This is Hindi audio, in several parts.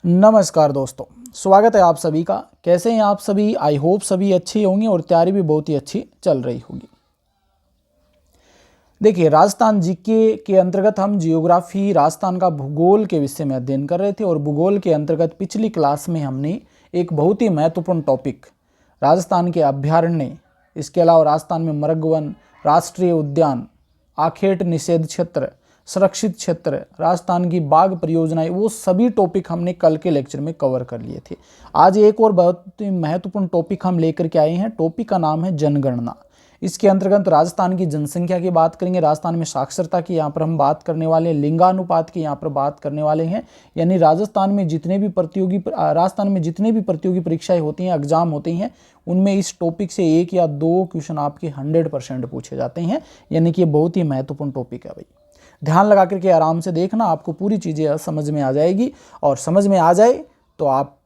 नमस्कार दोस्तों, स्वागत है आप सभी का। कैसे हैं आप सभी? आई होप सभी अच्छे होंगे और तैयारी भी बहुत ही अच्छी चल रही होगी। देखिए, राजस्थान जीके के अंतर्गत हम जियोग्राफी, राजस्थान का भूगोल के विषय में अध्ययन कर रहे थे और भूगोल के अंतर्गत पिछली क्लास में हमने एक बहुत ही महत्वपूर्ण टॉपिक राजस्थान के अभ्यारण्य, इसके अलावा राजस्थान में मृगवन, राष्ट्रीय उद्यान, आखेट निषेध क्षेत्र, सुरक्षित क्षेत्र, राजस्थान की बाघ परियोजनाएं, वो सभी टॉपिक हमने कल के लेक्चर में कवर कर लिए थे। आज एक और बहुत ही महत्वपूर्ण टॉपिक हम लेकर के आए हैं। टॉपिक का नाम है जनगणना। इसके अंतर्गत राजस्थान की जनसंख्या की बात करेंगे, राजस्थान में साक्षरता की यहाँ पर हम बात करने वाले हैं, लिंगानुपात की यहाँ पर बात करने वाले हैं। यानी राजस्थान में जितने भी प्रतियोगी परीक्षाएं होती हैं, एग्जाम होते हैं, उनमें इस टॉपिक से एक या दो क्वेश्चन आपके 100% पूछे जाते हैं। यानी कि ये बहुत ही महत्वपूर्ण टॉपिक है भाई। ध्यान लगा करके आराम से देखना, आपको पूरी चीज़ें समझ में आ जाएगी। और समझ में आ जाए तो आप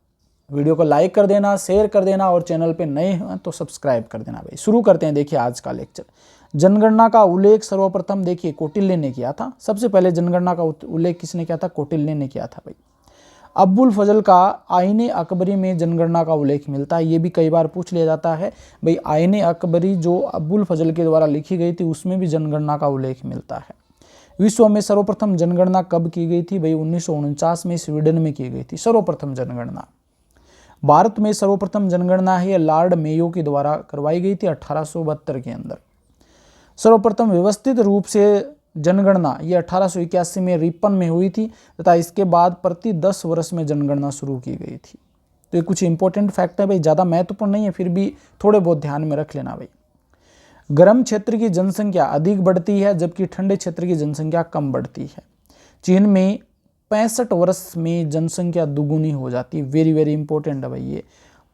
वीडियो को लाइक कर देना, शेयर कर देना और चैनल पे नए हैं तो सब्सक्राइब कर देना भाई। शुरू करते हैं। देखिए आज का लेक्चर। जनगणना का उल्लेख सर्वप्रथम देखिए कौटिल्य ने किया था। सबसे पहले जनगणना का उल्लेख किसने किया था? कौटिल्य ने किया था भाई। अबुल फजल का आईने अकबरी में जनगणना का उल्लेख मिलता है। ये भी कई बार पूछ लिया जाता है भाई, आईने अकबरी जो अबुल फजल के द्वारा लिखी गई थी उसमें भी जनगणना का उल्लेख मिलता है। विश्व में सर्वप्रथम जनगणना कब की गई थी भाई? 1949 में स्वीडन में की गई थी सर्वप्रथम जनगणना। भारत में सर्वप्रथम जनगणना है लॉर्ड मेयो के द्वारा करवाई गई थी 1872 के अंदर। सर्वप्रथम व्यवस्थित रूप से जनगणना ये 1881 में रिपन में हुई थी तथा इसके बाद प्रति 10 वर्ष में जनगणना शुरू की गई थी। तो ये कुछ इंपॉर्टेंट फैक्ट है भाई, ज़्यादा महत्वपूर्ण नहीं है, फिर भी थोड़े बहुत ध्यान में रख लेना भाई। गर्म क्षेत्र की जनसंख्या अधिक बढ़ती है जबकि ठंडे क्षेत्र की जनसंख्या कम बढ़ती है। चीन में 65 वर्ष में जनसंख्या दुगुनी हो जाती है। वेरी वेरी इंपॉर्टेंट है भाई ये।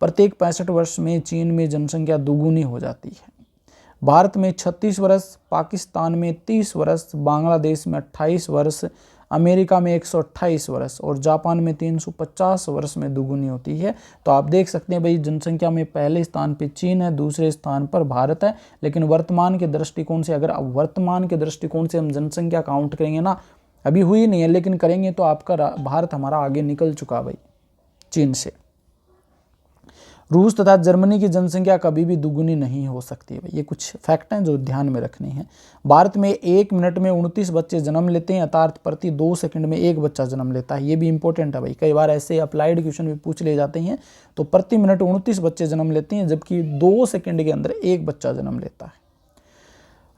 प्रत्येक 65 वर्ष में चीन में जनसंख्या दुगुनी हो जाती है। भारत में 36 वर्ष, पाकिस्तान में 30 वर्ष, बांग्लादेश में 28 वर्ष, अमेरिका में 128 वर्ष और जापान में 350 वर्ष में दुगुनी होती है। तो आप देख सकते हैं भाई, जनसंख्या में पहले स्थान पे चीन है, दूसरे स्थान पर भारत है। लेकिन वर्तमान के दृष्टिकोण से, अगर वर्तमान के दृष्टिकोण से हम जनसंख्या काउंट करेंगे ना, अभी हुई नहीं है लेकिन करेंगे तो आपका भारत हमारा आगे निकल चुका भाई चीन से। रूस तथा जर्मनी की जनसंख्या कभी भी दुगुनी नहीं हो सकती भाई। ये कुछ फैक्ट हैं जो ध्यान में रखने हैं। भारत में 1 मिनट में 29 बच्चे जन्म लेते हैं, अर्थात प्रति 2 सेकंड में 1 बच्चा जन्म लेता है। ये भी इंपॉर्टेंट है भाई, कई बार ऐसे अप्लाइड क्वेश्चन भी पूछ ले जाते हैं। तो प्रति मिनट 29 बच्चे जन्म लेते हैं जबकि 2 सेकंड के अंदर 1 बच्चा जन्म लेता है।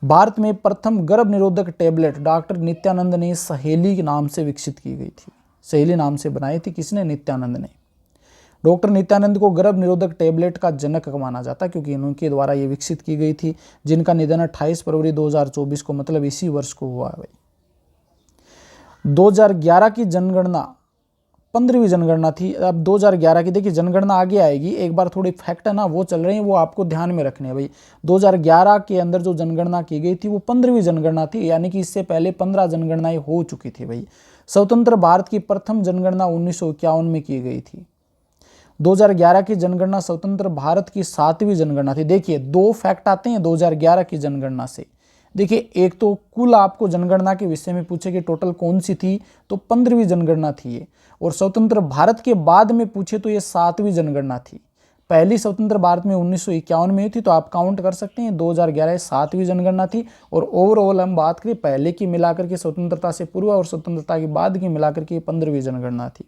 भारत में प्रथम गर्भ निरोधक टेबलेट डॉक्टर नित्यानंद ने सहेली के नाम से विकसित की गई थी। सहेली नाम से बनाई थी किसने? नित्यानंद ने। डॉक्टर नित्यानंद को गर्भ निरोधक टेबलेट का जनक माना जाता है क्योंकि इनके द्वारा ये विकसित की गई थी, जिनका निधन 28 फरवरी 2024 को, मतलब इसी वर्ष को हुआ है भाई। 2011 की जनगणना 15वीं जनगणना थी। अब 2011 की देखिए जनगणना आगे आएगी, एक बार थोड़ी फैक्ट है ना वो चल रही है, वो आपको ध्यान में रखने हैं भाई। 2011 के अंदर जो जनगणना की गई थी वो 15वीं जनगणना थी, यानी कि इससे पहले 15 जनगणनाएं हो चुकी थी भाई। स्वतंत्र भारत की प्रथम जनगणना 1951 में की गई थी। 2011 की जनगणना स्वतंत्र भारत की 7वीं जनगणना थी। देखिए 2 फैक्ट आते हैं 2011 की जनगणना से। देखिए एक तो कुल आपको जनगणना के विषय में पूछे कि टोटल कौन सी थी, तो 15वीं जनगणना थी ये। और स्वतंत्र भारत के बाद में पूछे तो ये 7वीं जनगणना थी। पहली स्वतंत्र भारत में 1951 में थी, तो आप काउंट कर सकते हैं 2011 7वीं जनगणना थी। और ओवरऑल हम बात करें पहले की मिलाकर के स्वतंत्रता से पूर्व और स्वतंत्रता के बाद की मिलाकर के 15वीं जनगणना थी।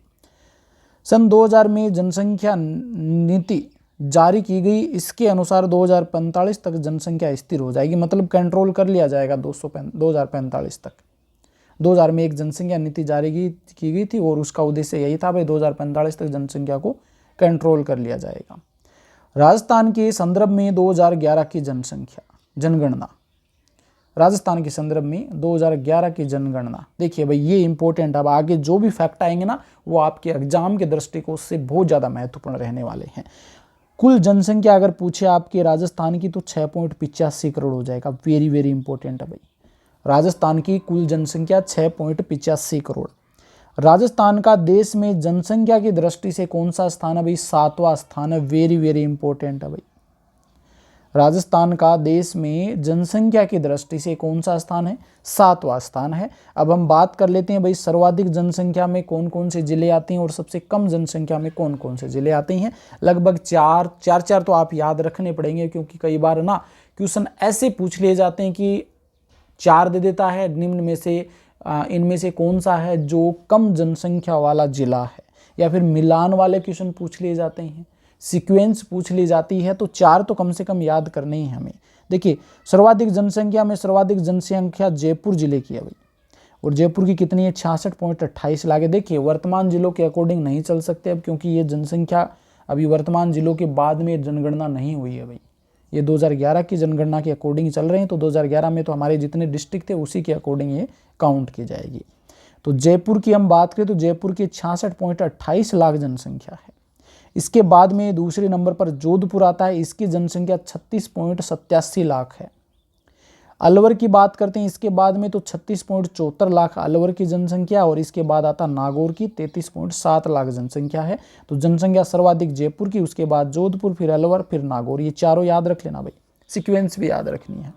सन 2000 में जनसंख्या नीति जारी की गई। इसके अनुसार 2045 तक जनसंख्या स्थिर हो जाएगी, मतलब कंट्रोल कर लिया जाएगा 2045 तक। 2000 में एक जनसंख्या नीति जारी की गई थी और उसका उद्देश्य यही था भाई 2045 तक जनसंख्या को कंट्रोल कर लिया जाएगा। राजस्थान के संदर्भ में 2011 की जनगणना, राजस्थान के संदर्भ में 2011 की जनगणना, देखिए भाई ये इंपॉर्टेंट। अब आगे जो भी फैक्ट आएंगे ना वो आपके एग्जाम के दृष्टिकोण से बहुत ज़्यादा महत्वपूर्ण रहने वाले हैं। कुल जनसंख्या अगर पूछे आपके राजस्थान की तो 6.85 करोड़ हो जाएगा। वेरी वेरी इंपॉर्टेंट है भाई। राजस्थान की कुल जनसंख्या 6.85 करोड़। राजस्थान का देश में जनसंख्या की दृष्टि से कौन सा स्थान है भाई? 7वां स्थान है। वेरी वेरी इंपॉर्टेंट है भाई। राजस्थान का देश में जनसंख्या की दृष्टि से कौन सा स्थान है? 7वां स्थान है। अब हम बात कर लेते हैं भाई सर्वाधिक जनसंख्या में कौन कौन से जिले आते हैं और सबसे कम जनसंख्या में कौन कौन से जिले आते हैं। लगभग चार तो आप याद रखने पड़ेंगे, क्योंकि कई बार ना क्वेश्चन ऐसे पूछ लिए जाते हैं कि 4 दे देता है, निम्न में से इनमें से कौन सा है जो कम जनसंख्या वाला जिला है, या फिर मिलान वाले क्वेश्चन पूछ लिए जाते हैं, सीक्वेंस पूछ ली जाती है। तो 4 तो कम से कम याद करने ही हमें। देखिए सर्वाधिक जनसंख्या में सर्वाधिक जनसंख्या जयपुर जिले की है भाई, और जयपुर की कितनी है? 66.28 लाख है। देखिए वर्तमान जिलों के अकॉर्डिंग नहीं चल सकते अब, क्योंकि ये जनसंख्या अभी वर्तमान जिलों के बाद में जनगणना नहीं हुई है भाई, ये 2011 की जनगणना के अकॉर्डिंग चल रहे हैं। तो 2011 में तो हमारे जितने डिस्ट्रिक्ट थे उसी के अकॉर्डिंग ये काउंट की जाएगी। तो जयपुर की हम बात करें तो जयपुर की 66.28 लाख जनसंख्या है। इसके बाद में दूसरे नंबर पर जोधपुर आता है, इसकी जनसंख्या 36.87 लाख है। अलवर की बात करते हैं इसके बाद में तो 36.74 लाख अलवर की जनसंख्या, और इसके बाद आता नागौर की 33.7 लाख जनसंख्या है। तो जनसंख्या सर्वाधिक जयपुर की, उसके बाद जोधपुर, फिर अलवर, फिर नागौर, ये चारों याद रख लेना भाई, सीक्वेंस भी याद रखनी है।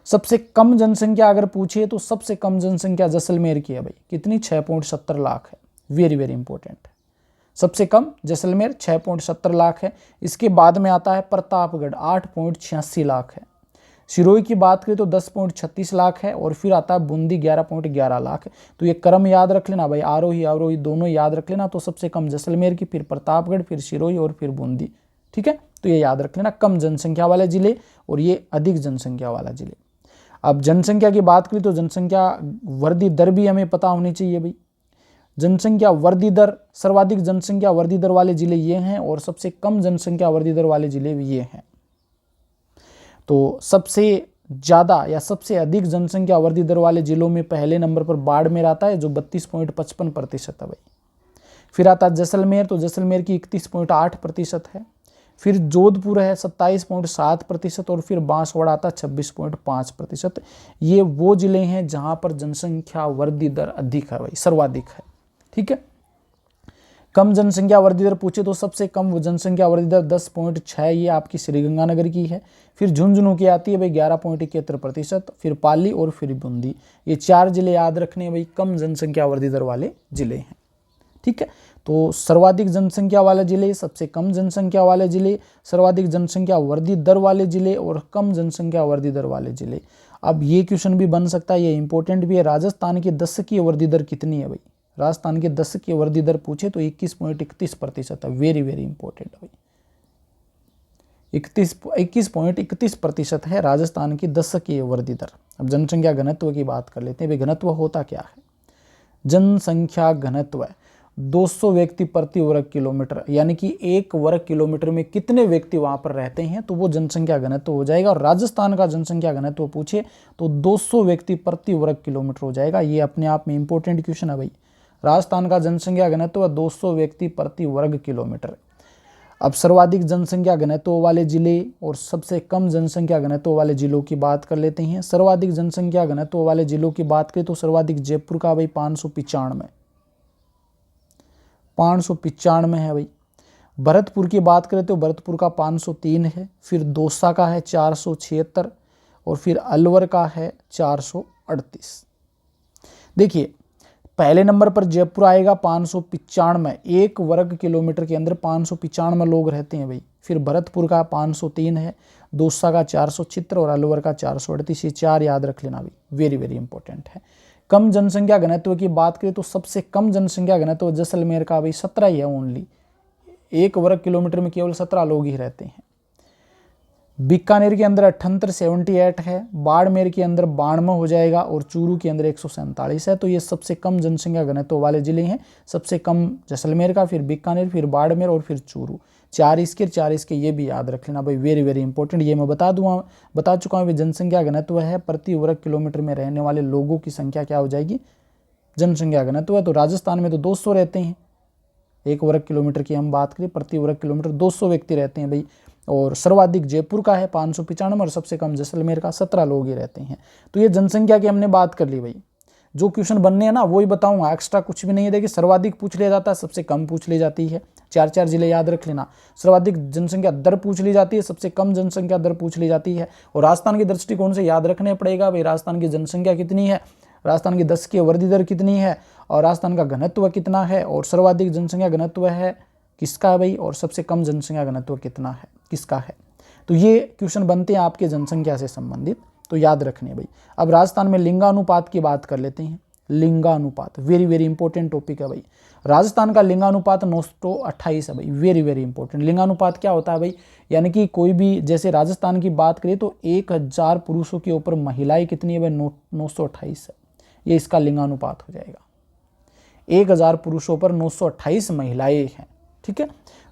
सबसे कम जनसंख्या अगर पूछिए तो सबसे कम जनसंख्या जैसलमेर की है भाई, कितनी? 6.70 लाख है। वेरी वेरी इंपॉर्टेंट है, सबसे कम जैसलमेर 6.70 लाख है। इसके बाद में आता है प्रतापगढ़ 8.86 लाख है। सिरोही की बात करें तो 10.36 लाख है, और फिर आता है बूंदी 11.11 लाख है। तो ये क्रम याद रख लेना भाई, आरोही अवरोही दोनों याद रख लेना। तो सबसे कम जैसलमेर की, फिर प्रतापगढ़, फिर सिरोही और फिर बूंदी, ठीक है। तो ये याद रख लेना, कम जनसंख्या वाले जिले और ये अधिक जनसंख्या वाला जिले। अब जनसंख्या की बात करें तो जनसंख्या वृद्धि दर भी हमें पता होनी चाहिए भाई। जनसंख्या वृद्धि दर, सर्वाधिक जनसंख्या वृद्धि दर वाले जिले ये हैं, और सबसे कम जनसंख्या वृद्धि दर वाले जिले भी ये हैं। तो सबसे ज़्यादा या सबसे अधिक जनसंख्या वृद्धि दर वाले जिलों में पहले नंबर पर बाड़मेर आता है जो 32.55% है भाई। फिर आता है जैसलमेर, तो जैसलमेर की 31.8% है। फिर जोधपुर है 27.7%, और फिर बांसवाड़ा आता है 26.5%। ये वो जिले हैं जहां पर जनसंख्या वृद्धि दर अधिक है भाई, सर्वाधिक है, ठीक है। कम जनसंख्या वृद्धि दर पूछे तो सबसे कम जनसंख्या वृद्धि दर 10.6, ये आपकी श्रीगंगानगर की है। फिर झुंझुनू की आती है भाई 11.71%, फिर पाली और फिर बूंदी। ये 4 जिले याद रखने भाई, कम जनसंख्या वृद्धि दर वाले जिले हैं, ठीक है। तो सर्वाधिक जनसंख्या वाले जिले, सबसे कम जनसंख्या वाले जिले, सर्वाधिक जनसंख्या वृद्धि दर वाले जिले और कम जनसंख्या वृद्धि दर वाले जिले। अब ये क्वेश्चन भी बन सकता है, ये इंपॉर्टेंट भी है। राजस्थान की दशकीय वृद्धि दर कितनी है भाई? राजस्थान की दशकीय वृद्धि दर पूछे तो 21.31% है। वेरी वेरी इंपॉर्टेंट है भाई, 21.31% है राजस्थान की दशकीय वृद्धि दर। अब जनसंख्या घनत्व की बात कर लेते हैं भाई। घनत्व होता क्या है? जनसंख्या घनत्व 200 व्यक्ति प्रति वर्ग किलोमीटर, यानी कि 1 वर्ग किलोमीटर में कितने व्यक्ति वहां पर रहते हैं, तो वो जनसंख्या घनत्व हो जाएगा। और राजस्थान का जनसंख्या घनत्व पूछे तो 200 व्यक्ति प्रति वर्ग किलोमीटर हो जाएगा। ये अपने आप में इंपॉर्टेंट क्वेश्चन है भाई। राजस्थान का जनसंख्या घनत्व 200 व्यक्ति प्रति वर्ग किलोमीटर। अब सर्वाधिक जनसंख्या घनत्व वाले जिले और सबसे कम जनसंख्या घनत्व वाले जिलों की बात कर लेते हैं। सर्वाधिक जनसंख्या घनत्व वाले जिलों की बात करें तो सर्वाधिक जयपुर का भाई 595 है भाई। भरतपुर की बात करें तो भरतपुर का 503 है। फिर दौसा का है 476 और फिर अलवर का है 438। देखिए पहले नंबर पर जयपुर आएगा 595, 1 वर्ग किलोमीटर के अंदर 595 लोग रहते हैं भाई। फिर भरतपुर का 503 है, दौसा का 476 और अलवर का 438। ये 4 याद रख लेना भाई, वेरी वेरी इंपॉर्टेंट है। कम जनसंख्या घनत्व की बात करें तो सबसे कम जनसंख्या घनत्व जैसलमेर का भाई 17 ही है ओनली। 1 वर्ग किलोमीटर में केवल 17 लोग ही रहते हैं। बीकानेर के अंदर 78 है, बाड़मेर के अंदर 92 हो जाएगा और चूरू के अंदर 147 है। तो ये सबसे कम जनसंख्या घनत्व वाले जिले हैं। सबसे कम जैसलमेर का, फिर बीकानेर, फिर बाड़मेर और फिर चूरू। 4 इसके ये भी याद रख लेना भाई, वेरी वेरी इंपॉर्टेंट। ये मैं बता चुका हूँ। जनसंख्या घनत्व है, प्रति वर्ग किलोमीटर में रहने वाले लोगों की संख्या क्या हो जाएगी? जनसंख्या घनत्व है। तो राजस्थान में तो 200 रहते हैं, 1 वर्ग किलोमीटर की हम बात करें, प्रति वर्ग किलोमीटर 200 व्यक्ति रहते हैं भाई। और सर्वाधिक जयपुर का है 595 और सबसे कम जैसलमेर का 17 लोग ही रहते हैं। तो ये जनसंख्या की हमने बात कर ली भाई। जो क्वेश्चन बनने हैं ना वही बताऊंगा, एक्स्ट्रा कुछ भी नहीं है। देखिए सर्वाधिक पूछ लिया जाता है, सबसे कम पूछ ली जाती है, 4 जिले याद रख लेना। सर्वाधिक जनसंख्या दर पूछ ली जाती है, सबसे कम जनसंख्या दर पूछ ली जाती है। और राजस्थान के दृष्टिकोण से याद रखने पड़ेगा भाई, राजस्थान की जनसंख्या कितनी है, राजस्थान की 10 की वृद्धि दर कितनी है, और राजस्थान का घनत्व कितना है, और सर्वाधिक जनसंख्या घनत्व है किसका है भाई, और सबसे कम जनसंख्या घनत्व कितना है किसका है। तो ये क्वेश्चन बनते हैं आपके जनसंख्या से संबंधित, तो याद रखने भाई। अब राजस्थान में लिंगानुपात की बात कर लेते हैं। लिंगानुपात वेरी वेरी इंपॉर्टेंट टॉपिक है भाई। राजस्थान का लिंगानुपात 928 है भाई, वेरी वेरी इंपॉर्टेंट। लिंगानुपात क्या होता है भाई, यानी कि कोई भी, जैसे राजस्थान की बात करें तो 1000 पुरुषों के ऊपर महिलाएं कितनी है भाई, 928 है, ये इसका लिंगानुपात हो जाएगा। 1000 पुरुषों पर 928 महिलाएं हैं, ठीक है।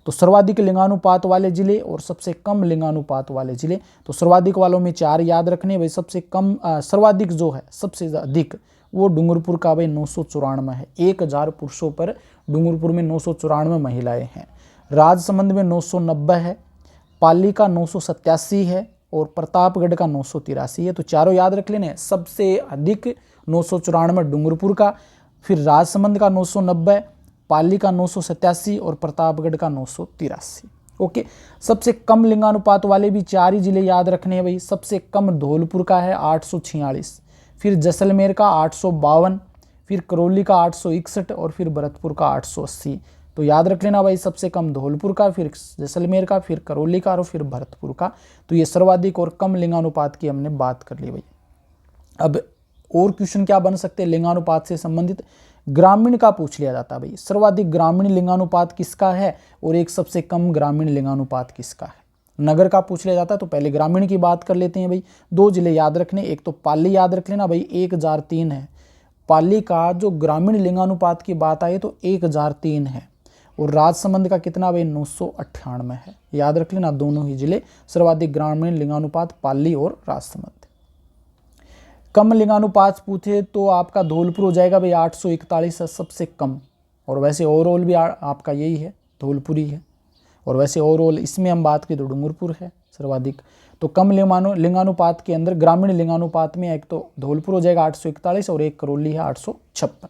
तो सर्वाधिक लिंगानुपात वाले जिले और सबसे कम लिंगानुपात वाले जिले, तो सर्वाधिक वालों में 4 याद रखने भाई। सबसे कम सर्वाधिक जो है सबसे अधिक वो डूंगरपुर का भाई 994 है। 1000 पुरुषों पर डूंगरपुर में 994 महिलाएं हैं। राजसमंद में 990 है, पाली का 987 है, और प्रतापगढ़ का 983 है। तो चारों याद रख लेने। सबसे अधिक 994 डूंगरपुर का, फिर राजसमंद का 990, पाली का 987 और प्रतापगढ़ का 983। ओके। सबसे कम लिंगानुपात वाले भी 4 ही जिले याद रखने हैं भाई। सबसे कम धौलपुर का है 846, फिर जैसलमेर का 852, फिर करौली का 861 और फिर भरतपुर का 880। तो याद रख लेना भाई, सबसे कम धौलपुर का, फिर जैसलमेर का, फिर करौली का और फिर भरतपुर का। तो ये सर्वाधिक और कम लिंगानुपात की हमने बात कर ली भाई। अब और क्वेश्चन क्या बन सकते हैं लिंगानुपात से संबंधित, ग्रामीण का पूछ लिया जाता है भाई। सर्वाधिक ग्रामीण लिंगानुपात किसका है और एक सबसे कम ग्रामीण लिंगानुपात किसका है। नगर का पूछ लिया जाता है, तो पहले ग्रामीण की बात कर लेते हैं भाई। 2 जिले याद रखने, एक तो पाली याद रख लेना भाई, 1003 है। पाली का जो ग्रामीण लिंगानुपात की बात आए तो 1003 है, और राजसमंद का कितना भाई 998 है। याद रख लेना दोनों ही जिले, सर्वाधिक ग्रामीण लिंगानुपात पाली और राजसमंद। कम लिंगानुपात पूछे तो आपका धौलपुर हो जाएगा भाई, 841 है सबसे कम। और वैसे ओवरऑल भी आपका यही है, धौलपुर ही है। और वैसे ओवरऑल इसमें हम बात करें तो डूंगरपुर है सर्वाधिक। तो कम लिंगानुपात के अंदर ग्रामीण लिंगानुपात में एक तो धौलपुर हो जाएगा 841 और एक करौली है 856।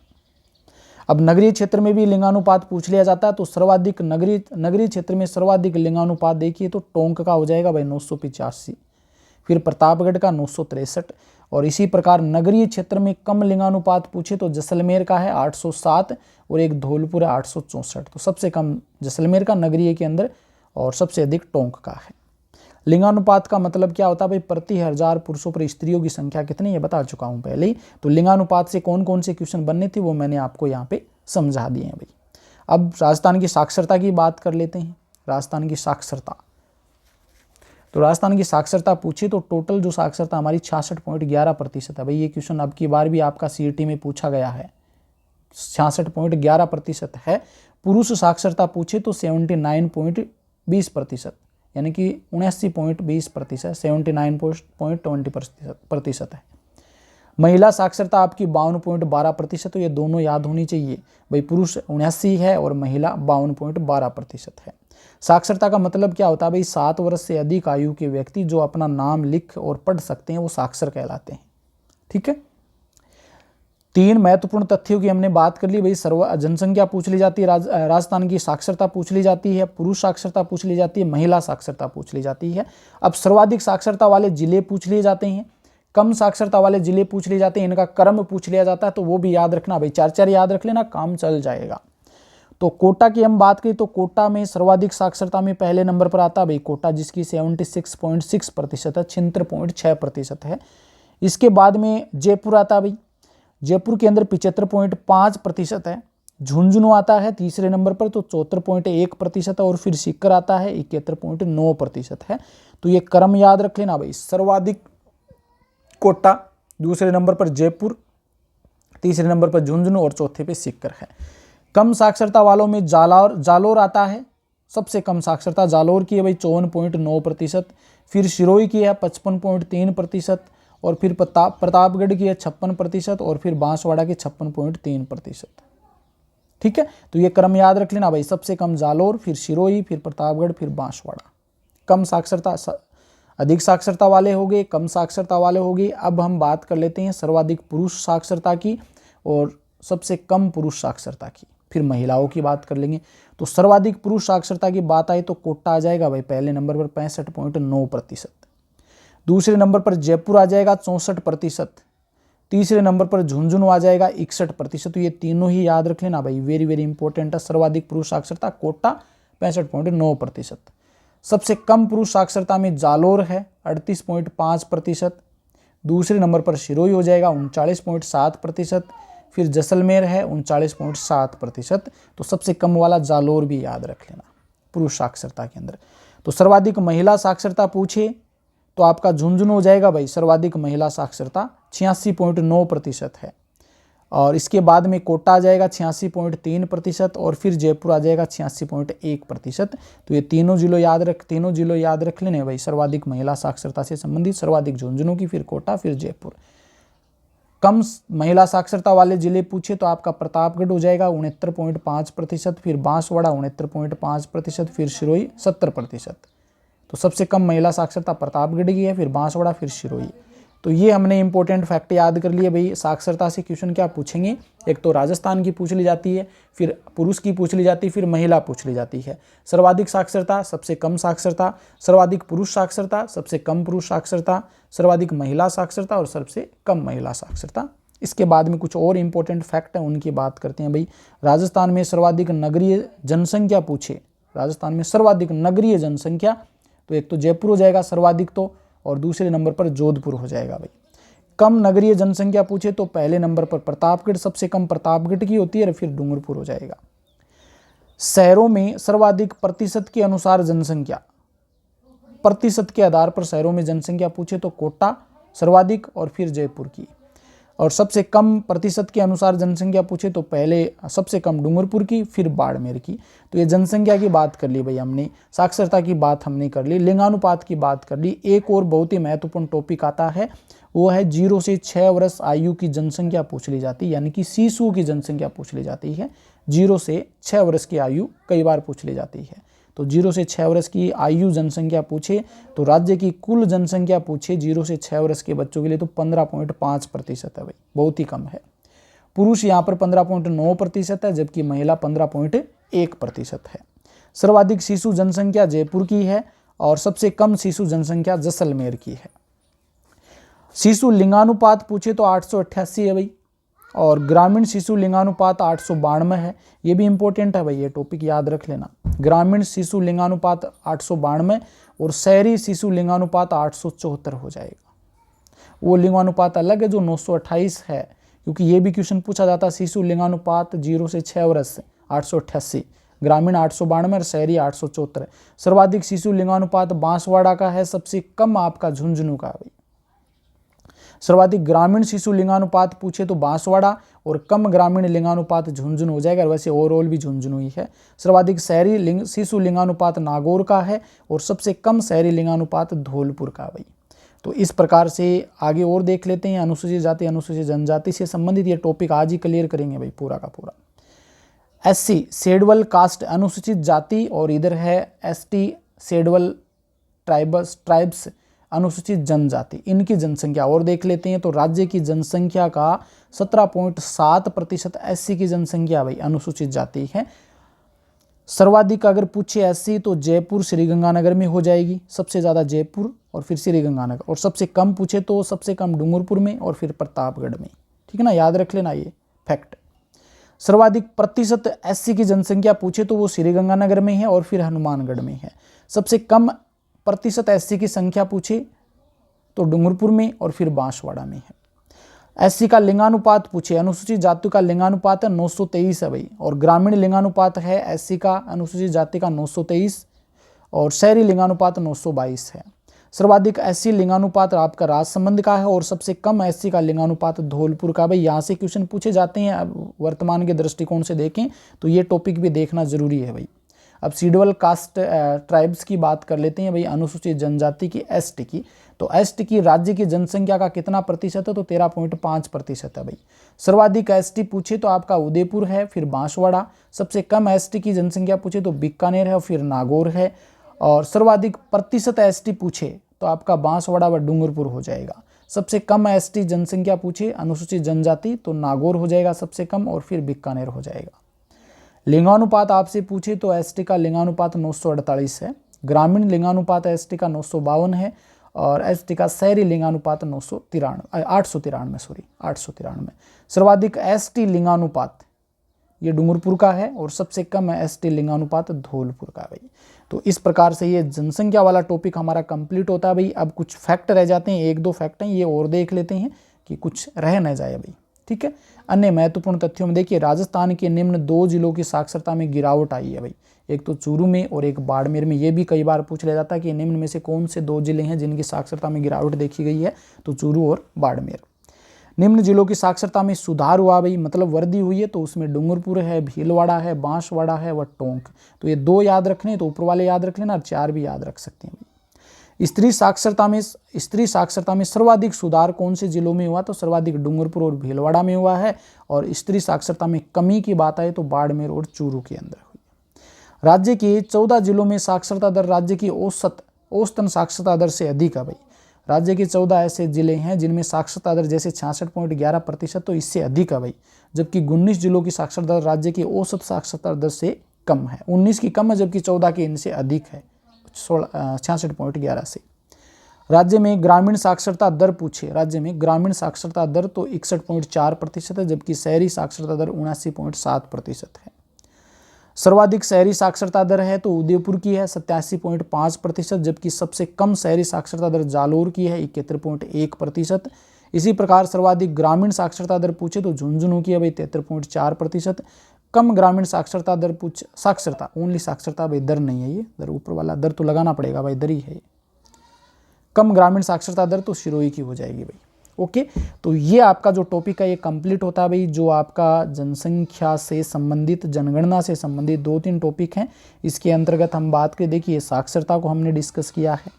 अब नगरीय क्षेत्र में भी लिंगानुपात पूछ लिया जाता है, तो सर्वाधिक नगरीय क्षेत्र में सर्वाधिक लिंगानुपात देखिए तो टोंक का हो जाएगा भाई 985, फिर प्रतापगढ़ का 963। और इसी प्रकार नगरीय क्षेत्र में कम लिंगानुपात पूछे तो जैसलमेर का है 807 और एक धौलपुर है 864। तो सबसे कम जैसलमेर का नगरीय के अंदर, और सबसे अधिक टोंक का है। लिंगानुपात का मतलब क्या होता है भाई, प्रति 1000 पुरुषों पर स्त्रियों की संख्या कितनी है बता चुका हूं पहले ही। तो लिंगानुपात से कौन कौन से क्वेश्चन बनने थे वो मैंने आपको यहाँ पे समझा दिए हैं भाई। अब राजस्थान की साक्षरता की बात कर लेते हैं। राजस्थान की साक्षरता, तो राजस्थान की साक्षरता पूछी तो टोटल जो साक्षरता हमारी 66.11% है भाई। ये क्वेश्चन अब की बार भी आपका CET में पूछा गया है, 66.11% है। पुरुष साक्षरता पूछे तो 79.20%, यानी कि 79.20%, 79.20% है। महिला साक्षरता आपकी 52.12%, तो ये दोनों याद होनी चाहिए भाई। पुरुष 79 है और महिला 52.12% है। साक्षरता का मतलब क्या होता है भाई, 7 वर्ष से अधिक आयु के व्यक्ति जो अपना नाम लिख और पढ़ सकते हैं वो साक्षर कहलाते हैं, ठीक है। 3 महत्वपूर्ण तथ्यों की हमने बात कर ली भाई। जनसंख्या पूछ ली जाती है, राजस्थान की साक्षरता पूछ ली जाती है, पुरुष साक्षरता पूछ ली जाती है, महिला साक्षरता पूछ ली जाती है। अब सर्वाधिक साक्षरता वाले जिले पूछ लिए जाते हैं, कम साक्षरता वाले जिले पूछ लिए जाते हैं, इनका क्रम पूछ लिया जाता है। तो वो भी याद रखना भाई, 4 याद रख लेना, काम चल जाएगा। तो कोटा की हम बात करें तो कोटा में सर्वाधिक साक्षरता में पहले नंबर पर आता है भाई कोटा, जिसकी 76.6% है, 76.6% है। इसके बाद में जयपुर आता है भाई, जयपुर के अंदर 75.5% है। झुंझुनू आता है तीसरे नंबर पर, तो 74.1% है। और फिर सीकर आता है 71.9% है। तो ये क्रम याद रख लेना भाई, सर्वाधिक कोटा, दूसरे नंबर पर जयपुर, तीसरे नंबर पर झुंझुनू और चौथे पे सीकर है। कम साक्षरता वालों में जालोर आता है, सबसे कम साक्षरता जालोर की है भाई 54.9%, फिर सिरोही की है 55.3%, और फिर प्रतापगढ़ की है 56%, और फिर बांसवाड़ा की 56.3%, ठीक है। तो ये क्रम याद रख लेना भाई, सबसे कम जालोर, फिर सिरोही, फिर प्रतापगढ़, फिर बांसवाड़ा। कम साक्षरता, अधिक साक्षरता वाले हो गए, कम साक्षरता वाले हो गए। अब हम बात कर लेते हैं सर्वाधिक पुरुष साक्षरता की। और सबसे कम पुरुष साक्षरता की। फिर महिलाओं की बात कर लेंगे तो सर्वाधिक पुरुष साक्षरता की बात आई तो कोटा आ जाएगा भाई पहले नंबर पर 65.9%। दूसरे नंबर पर जयपुर आ जाएगा 64%। तीसरे नंबर पर झुंझुनू आ जाएगा 61%। तो ये तीनों ही याद रख लेना भाई, वेरी वेरी इंपॉर्टेंट है। सर्वाधिक पुरुष साक्षरता कोटा 65.9%। सबसे कम पुरुष साक्षरता में जालोर है 38.5%। दूसरे नंबर पर सिरोही हो जाएगा 39.7%। फिर जैसलमेर है 39.7%। तो सबसे कम वाला जालोर भी याद रख लेना पुरुष साक्षरता के अंदर। तो सर्वाधिक महिला साक्षरता पूछे तो आपका झुंझुनू हो जाएगा भाई सर्वाधिक महिला साक्षरता 86.9% है। और इसके बाद में कोटा आ जाएगा 86.3% और फिर जयपुर आ जाएगा 86.1%। तो ये तीनों जिलों याद रख लेने भाई सर्वाधिक महिला साक्षरता से संबंधित। सर्वाधिक झुंझुनू की, फिर कोटा, फिर जयपुर। कम महिला साक्षरता वाले जिले पूछे तो आपका प्रतापगढ़ हो जाएगा 69.5%। फिर बांसवाड़ा 69.5%। फिर सिरोही 70%। तो सबसे कम महिला साक्षरता प्रतापगढ़ की है, फिर बांसवाड़ा, फिर सिरोही। तो ये हमने इंपॉर्टेंट फैक्ट याद कर लिए भाई। साक्षरता से क्वेश्चन क्या पूछेंगे, एक तो राजस्थान की पूछ ली जाती है, फिर पुरुष की पूछ ली जाती है, फिर महिला पूछ ली जाती है। सर्वाधिक साक्षरता, सबसे कम साक्षरता, सर्वाधिक पुरुष साक्षरता, सबसे कम पुरुष साक्षरता, सर्वाधिक महिला साक्षरता और सबसे कम महिला साक्षरता। इसके बाद में कुछ और इंपॉर्टेंट फैक्ट है उनकी बात करते हैं भाई। राजस्थान में सर्वाधिक नगरीय जनसंख्या पूछे, राजस्थान में सर्वाधिक नगरीय जनसंख्या तो एक तो जयपुर हो जाएगा सर्वाधिक तो, और दूसरे नंबर पर जोधपुर हो जाएगा भाई। कम नगरीय जनसंख्या पूछे तो पहले नंबर पर प्रतापगढ़, सबसे कम प्रतापगढ़ की होती है और फिर डूंगरपुर हो जाएगा। शहरों में सर्वाधिक प्रतिशत के अनुसार जनसंख्या, प्रतिशत के आधार पर शहरों में जनसंख्या पूछे तो कोटा सर्वाधिक और फिर जयपुर की। और सबसे कम प्रतिशत के अनुसार जनसंख्या पूछे तो पहले सबसे कम डूंगरपुर की, फिर बाड़मेर की। तो ये जनसंख्या की बात कर ली भाई हमने, साक्षरता की बात हमने कर ली, लिंगानुपात की बात कर ली। एक और बहुत ही महत्वपूर्ण टॉपिक आता है वो है 0 से 6 वर्ष आयु की जनसंख्या पूछ ली जाती है, यानी कि शिशुओं की जनसंख्या पूछ ली जाती है। 0 से 6 वर्ष की आयु कई बार पूछ ली जाती है। तो 0 से 6 वर्ष की आयु जनसंख्या पूछे तो राज्य की कुल जनसंख्या पूछे 0 से 6 वर्ष के बच्चों के लिए तो 15.5% है भाई, बहुत ही कम है। पुरुष यहाँ पर 15.9% है जबकि महिला 15.1% है। सर्वाधिक शिशु जनसंख्या जयपुर की है और सबसे कम शिशु जनसंख्या जैसलमेर की है। शिशु लिंगानुपात पूछे तो 888 है भाई, और ग्रामीण शिशु लिंगानुपात 892 है। ये भी इंपॉर्टेंट है भाई, ये टॉपिक याद रख लेना। ग्रामीण शिशु लिंगानुपात 892 और शहरी शिशु लिंगानुपात 874 हो जाएगा। वो लिंगानुपात अलग है जो 928 है, क्योंकि ये भी क्वेश्चन पूछा जाता है। शिशु लिंगानुपात 0 से 6 वर्ष 888, ग्रामीण 892 और शहरी 874। सर्वाधिक शिशु लिंगानुपात बांसवाड़ा का है, सबसे कम आपका झुंझुनू का भाई। सर्वाधिक ग्रामीण शिशु लिंगानुपात पूछे तो बांसवाड़ा और कम ग्रामीण लिंगानुपात झुंझुनू हो जाएगा, वैसे ओवरऑल भी झुंझुनू ही है। सर्वाधिक शहरी शिशु लिंगानुपात नागौर का है और सबसे कम शहरी लिंगानुपात धौलपुर का भाई। तो इस प्रकार से आगे और देख लेते हैं। अनुसूचित जाति अनुसूचित जनजाति से संबंधित ये टॉपिक आज ही क्लियर करेंगे भाई पूरा का पूरा। एससी शेड्यूल कास्ट अनुसूचित जाति और इधर है एसटी शेड्यूल ट्राइब्स अनुसूचित जनजाति, इनकी जनसंख्या और देख लेते हैं। तो राज्य की जनसंख्या का 17.7% एससी की जनसंख्या भाई अनुसूचित जाति है। सर्वाधिक अगर पूछे एससी तो जयपुर श्रीगंगानगर में हो जाएगी, सबसे ज़्यादा जयपुर और फिर श्रीगंगानगर, और सबसे कम पूछे तो सबसे कम डूंगरपुर में और फिर प्रतापगढ़ में। ठीक है ना, याद रख लेना ये फैक्ट। सर्वाधिक प्रतिशत एससी की जनसंख्या पूछे तो वो श्रीगंगानगर में है और फिर हनुमानगढ़ में है। सबसे कम प्रतिशत एससी की संख्या पूछे तो डूंगरपुर में और फिर बांसवाड़ा में है। एससी का लिंगानुपात पूछे, अनुसूचित जाति का लिंगानुपात है 923 है भाई, और ग्रामीण लिंगानुपात है एससी का अनुसूचित जाति का 923 और शहरी लिंगानुपात 922 है। सर्वाधिक एससी लिंगानुपात आपका राजसमंद का है और सबसे कम एससी का लिंगानुपात धौलपुर का भाई। यहाँ से क्वेश्चन पूछे जाते हैं। अब वर्तमान के दृष्टिकोण से देखें तो ये टॉपिक भी देखना जरूरी है भाई। अब शेड्यूल कास्ट ट्राइब्स की बात कर लेते हैं भाई, अनुसूचित जनजाति की एसटी की। तो एसटी की राज्य की जनसंख्या का कितना प्रतिशत है तो 13.5% है भाई। सर्वाधिक एसटी पूछे तो आपका उदयपुर है, फिर बांसवाड़ा। सबसे कम एसटी की जनसंख्या पूछे तो बीकानेर है और फिर नागौर है। और सर्वाधिक प्रतिशत एसटी पूछे तो आपका बांसवाड़ा व डूंगरपुर हो जाएगा। सबसे कम एसटी जनसंख्या पूछे अनुसूचित जनजाति तो नागौर हो जाएगा सबसे कम, और फिर बीकानेर हो जाएगा। लिंगानुपात आपसे पूछे तो एसटी का लिंगानुपात 948 है, ग्रामीण लिंगानुपात एसटी का 952 है, और एसटी का शहरी लिंगानुपात 893। सर्वाधिक एसटी लिंगानुपात ये डूंगरपुर का है, और सबसे कम एसटी लिंगानुपात धौलपुर का भाई। तो इस प्रकार से ये जनसंख्या वाला टॉपिक हमारा कंप्लीट होता है भाई। अब कुछ फैक्ट रह जाते हैं, 1-2 फैक्ट हैं, ये और देख लेते हैं कि कुछ रह न जाए भाई, ठीक है। अन्य महत्वपूर्ण तथ्यों में देखिए, राजस्थान के निम्न 2 जिलों की साक्षरता में गिरावट आई है भाई, एक तो चूरू में और एक बाड़मेर में। ये भी कई बार पूछ लिया जाता है कि निम्न में से कौन से 2 जिले हैं जिनकी साक्षरता में गिरावट देखी गई है, तो चूरू और बाड़मेर। निम्न जिलों की साक्षरता में सुधार हुआ भाई, मतलब वृद्धि हुई है, तो उसमें डूंगरपुर है, भीलवाड़ा है, बांसवाड़ा है व टोंक। तो ये 2 याद रखने, तो ऊपर वाले याद रख लेना, और 4 भी याद रख सकते हैं भाई। स्त्री साक्षरता में सर्वाधिक सुधार कौन से जिलों में हुआ, तो सर्वाधिक डूंगरपुर और भीलवाड़ा में हुआ है, और स्त्री साक्षरता में कमी की बात आए तो बाड़मेर और चूरू के अंदर हुई। राज्य के 14 जिलों में साक्षरता दर राज्य की औसतन साक्षरता दर से अधिक है भाई। राज्य के 14 ऐसे जिले हैं जिनमें साक्षरता दर जैसे 66.11% तो इससे अधिक है भाई, जबकि 19 जिलों की साक्षरता दर राज्य की औसत साक्षरता दर से कम है। 19 की कम है, जबकि 14 की इनसे अधिक है 66.11 से। राज्य में ग्रामीण साक्षरता दर पूछे, राज्य में ग्रामीण साक्षरता दर तो 61.4% है, जबकि शहरी साक्षरता दर 79.7% है। सर्वाधिक शहरी साक्षरता दर है तो उदयपुर की है 87.5%, जबकि सबसे कम शहरी साक्षरता दर जालोर की है 71.1%। इसी प्रकार सर्वाधिक ग्रामीण साक्षरता दर पूछे तो झुंझुनू की है भाई 73.4%। कम ग्रामीण साक्षरता दर ओनली साक्षरता भाई, दर नहीं है ये, दर ऊपर वाला दर तो लगाना पड़ेगा भाई, दर ही है। कम ग्रामीण साक्षरता दर तो सिरोही की हो जाएगी भाई। ओके, तो ये आपका जो टॉपिक है ये कंप्लीट होता है भाई, जो आपका जनसंख्या से संबंधित, जनगणना से संबंधित 2-3 टॉपिक हैं। इसके अंतर्गत हम बात करें, देखिए साक्षरता को हमने डिस्कस किया है,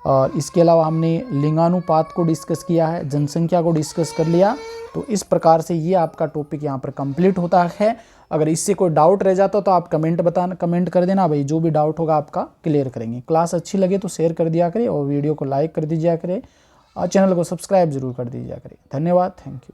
और इसके अलावा हमने लिंगानुपात को डिस्कस किया है, जनसंख्या को डिस्कस कर लिया। तो इस प्रकार से ये आपका टॉपिक यहाँ पर कंप्लीट होता है। अगर इससे कोई डाउट रह जाता तो आप कमेंट कर देना भाई, जो भी डाउट होगा आपका क्लियर करेंगे। क्लास अच्छी लगे तो शेयर कर दिया करें, और वीडियो को लाइक कर दीजिए करें, और चैनल को सब्सक्राइब जरूर कर दीजिए करें। धन्यवाद, थैंक यू।